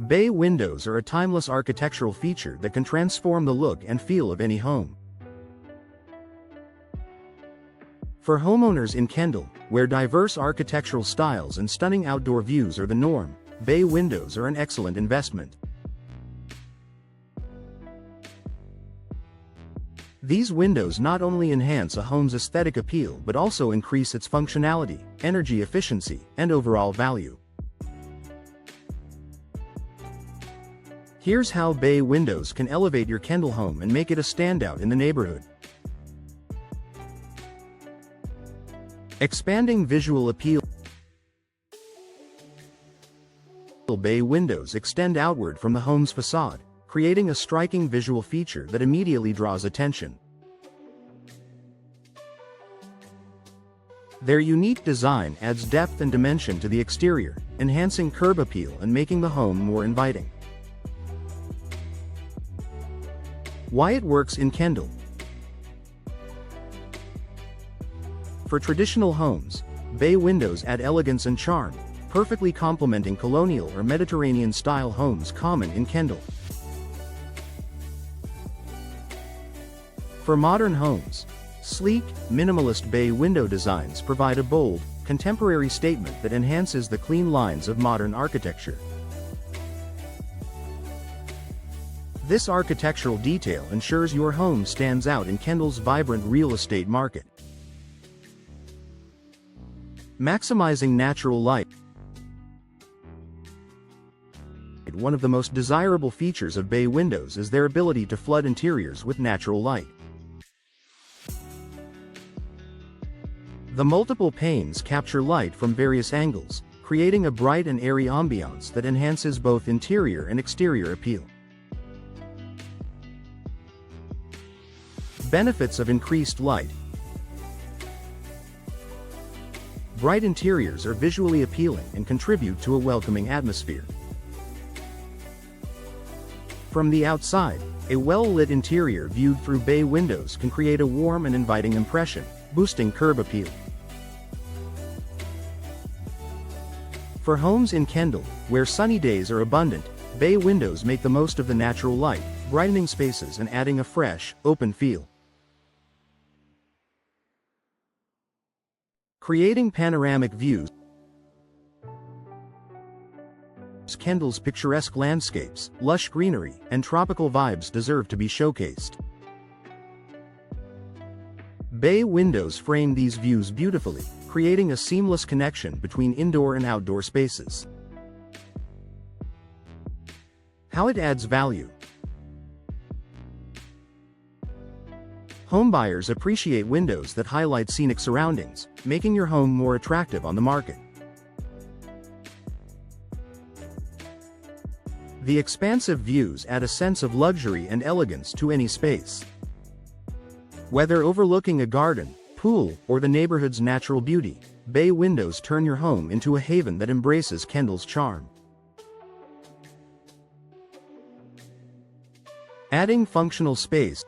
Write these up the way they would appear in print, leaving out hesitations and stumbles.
Bay windows are a timeless architectural feature that can transform the look and feel of any home. For homeowners in Kendall, where diverse architectural styles and stunning outdoor views are the norm, bay windows are an excellent investment. These windows not only enhance a home's aesthetic appeal but also increase its functionality, energy efficiency, and overall value. Here's how bay windows can elevate your Kendall home and make it a standout in the neighborhood. Expanding visual appeal. Bay windows extend outward from the home's facade, creating a striking visual feature that immediately draws attention. Their unique design adds depth and dimension to the exterior, enhancing curb appeal and making the home more inviting. Why it works in Kendall. For traditional homes, bay windows add elegance and charm, perfectly complementing colonial or Mediterranean-style homes common in Kendall. For modern homes, sleek, minimalist bay window designs provide a bold, contemporary statement that enhances the clean lines of modern architecture. This architectural detail ensures your home stands out in Kendall's vibrant real estate market. Maximizing natural light. One of the most desirable features of bay windows is their ability to flood interiors with natural light. The multiple panes capture light from various angles, creating a bright and airy ambiance that enhances both interior and exterior appeal. Benefits of increased light. Bright interiors are visually appealing and contribute to a welcoming atmosphere. From the outside, a well-lit interior viewed through bay windows can create a warm and inviting impression, boosting curb appeal. For homes in Kendall, where sunny days are abundant, bay windows make the most of the natural light, brightening spaces and adding a fresh, open feel. Creating panoramic views. Kendall's picturesque landscapes, lush greenery, and tropical vibes deserve to be showcased. Bay windows frame these views beautifully, creating a seamless connection between indoor and outdoor spaces. How it adds value. Homebuyers appreciate windows that highlight scenic surroundings, making your home more attractive on the market. The expansive views add a sense of luxury and elegance to any space. Whether overlooking a garden, pool, or the neighborhood's natural beauty, bay windows turn your home into a haven that embraces Kendall's charm. Adding functional space.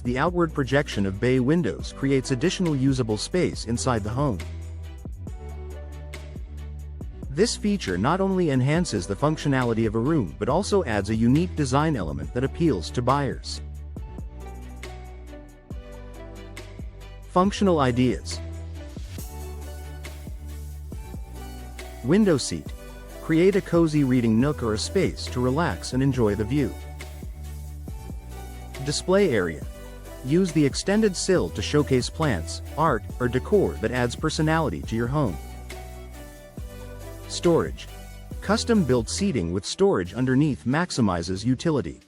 The outward projection of bay windows creates additional usable space inside the home. This feature not only enhances the functionality of a room but also adds a unique design element that appeals to buyers. Functional ideas. Window seat. Create a cozy reading nook or a space to relax and enjoy the view. Display area. Use the extended sill to showcase plants, art, or decor that adds personality to your home. Storage. Custom-built seating with storage underneath maximizes utility.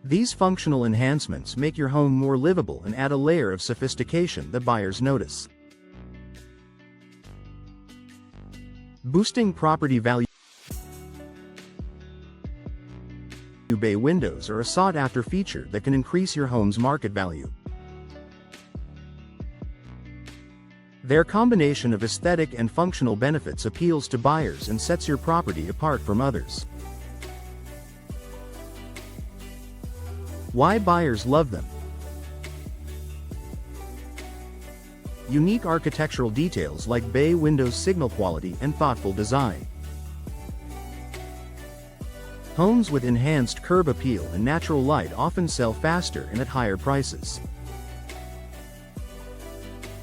These functional enhancements make your home more livable and add a layer of sophistication that buyers notice. Boosting property value. Bay windows are a sought-after feature that can increase your home's market value. Their combination of aesthetic and functional benefits appeals to buyers and sets your property apart from others. Why buyers love them. Unique architectural details like Bay Windows signal quality and thoughtful design. Homes with enhanced curb appeal and natural light often sell faster and at higher prices.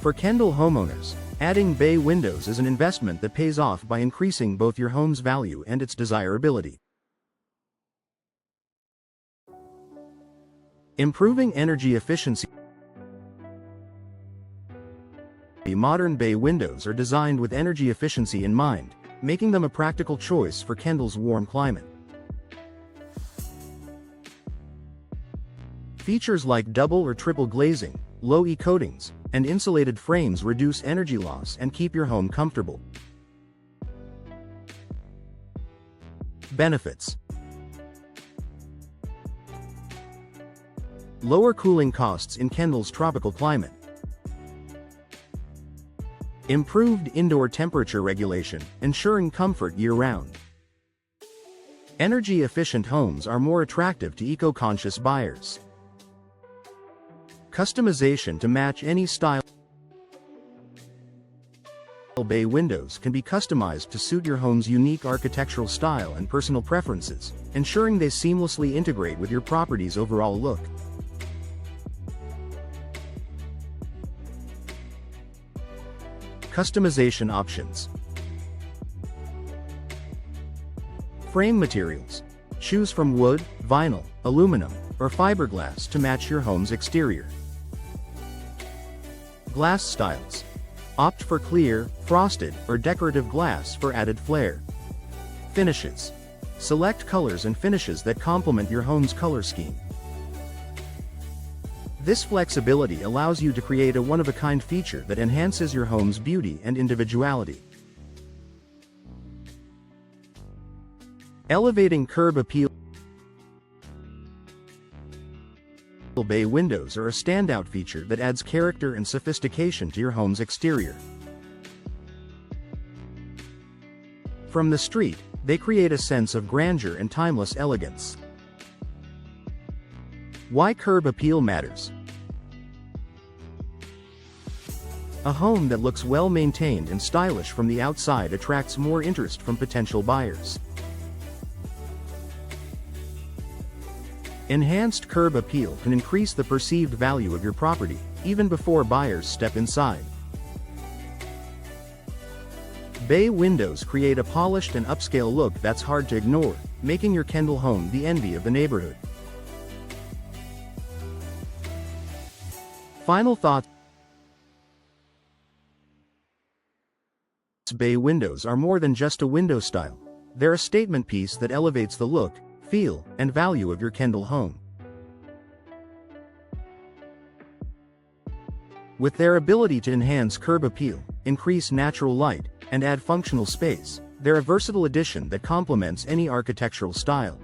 For Kendall homeowners, adding bay windows is an investment that pays off by increasing both your home's value and its desirability. Improving energy efficiency. Modern bay windows are designed with energy efficiency in mind, making them a practical choice for Kendall's warm climate. Features like double or triple glazing, low E coatings, and insulated frames reduce energy loss and keep your home comfortable. Benefits: lower cooling costs in Kendall's tropical climate. Improved indoor temperature regulation, ensuring comfort year-round. Energy-efficient homes are more attractive to eco-conscious buyers. Customization to match any style. Bay windows can be customized to suit your home's unique architectural style and personal preferences, ensuring they seamlessly integrate with your property's overall look. Customization options. Frame materials. Choose from wood, vinyl, aluminum, or fiberglass to match your home's exterior. Glass styles. Opt for clear, frosted, or decorative glass for added flair. Finishes. Select colors and finishes that complement your home's color scheme. This flexibility allows you to create a one-of-a-kind feature that enhances your home's beauty and individuality. Elevating curb appeal. Bay windows are a standout feature that adds character and sophistication to your home's exterior. From the street, they create a sense of grandeur and timeless elegance. Why curb appeal matters. A home that looks well maintained and stylish from the outside attracts more interest from potential buyers. Enhanced curb appeal can increase the perceived value of your property, even before buyers step inside. Bay windows create a polished and upscale look that's hard to ignore, making your Kendall home the envy of the neighborhood. Final thoughts. Bay windows are more than just a window style. They're a statement piece that elevates the look, feel, and value of your Kendall home. With their ability to enhance curb appeal, increase natural light, and add functional space, they're a versatile addition that complements any architectural style.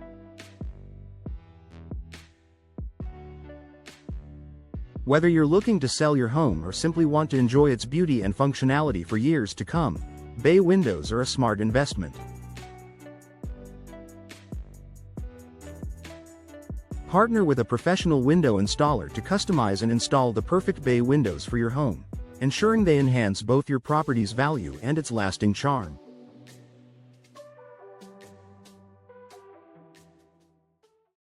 Whether you're looking to sell your home or simply want to enjoy its beauty and functionality for years to come, bay windows are a smart investment. Partner with a professional window installer to customize and install the perfect bay windows for your home, ensuring they enhance both your property's value and its lasting charm.